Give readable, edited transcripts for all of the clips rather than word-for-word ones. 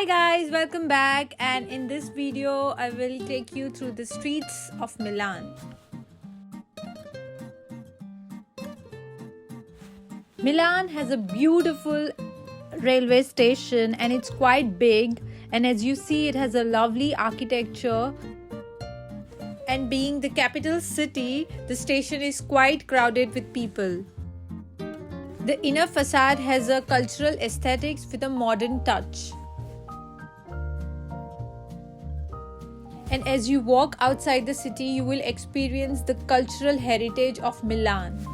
Hi guys, welcome back, and in this video I will take you through the streets of Milan. Milan has a beautiful railway station and it's quite big, and as you see it has a lovely architecture, and being the capital city, the station is quite crowded with people. The inner facade has a cultural aesthetics with a modern touch. And as you walk outside the city, you will experience the cultural heritage of Milan.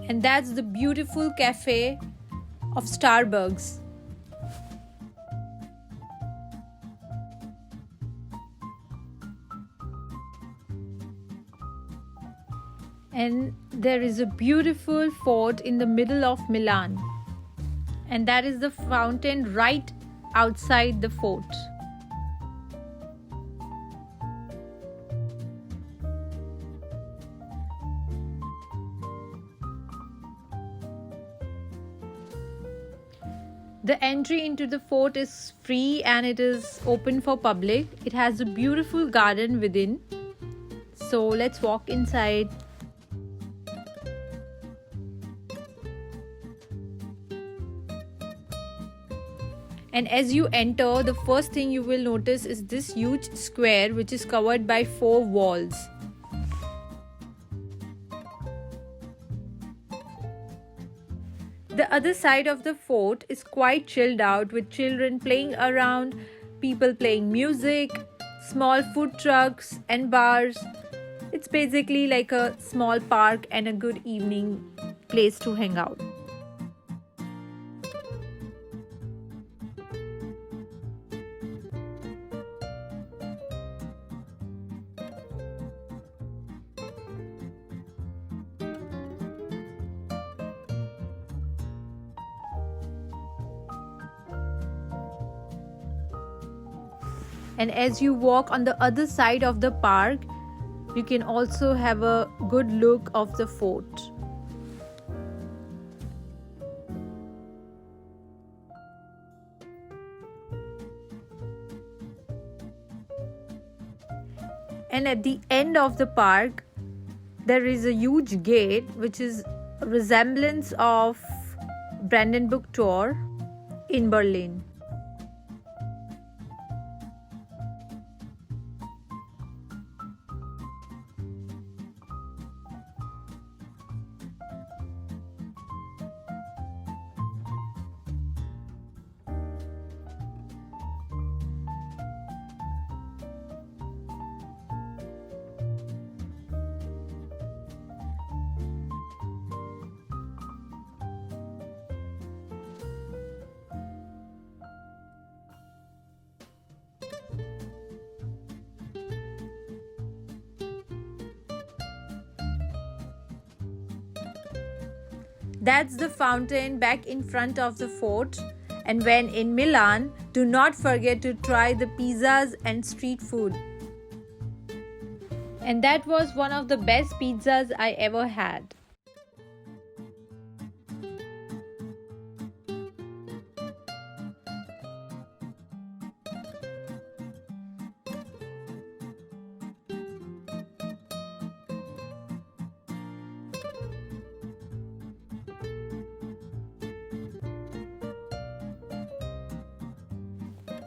And that's the beautiful cafe of Starbucks. And there is a beautiful fort in the middle of Milan, and that is the fountain right outside the fort. The entry into the fort is free and it is open for public. It has a beautiful garden within. So let's walk inside. And as you enter, the first thing you will notice is this huge square which is covered by 4 walls. The other side of the fort is quite chilled out, with children playing around, people playing music, small food trucks and bars. It's basically like a small park and a good evening place to hang out. And as you walk on the other side of the park, you can also have a good look of the fort. And at the end of the park, there is a huge gate which is a resemblance of Brandenburg Tor in Berlin. That's the fountain back in front of the fort. And when in Milan, do not forget to try the pizzas and street food. And that was one of the best pizzas I ever had.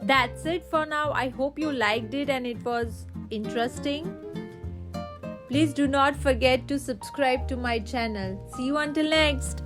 That's it for now. I hope you liked it and it was interesting. Please do not forget to subscribe to my channel. See you until next.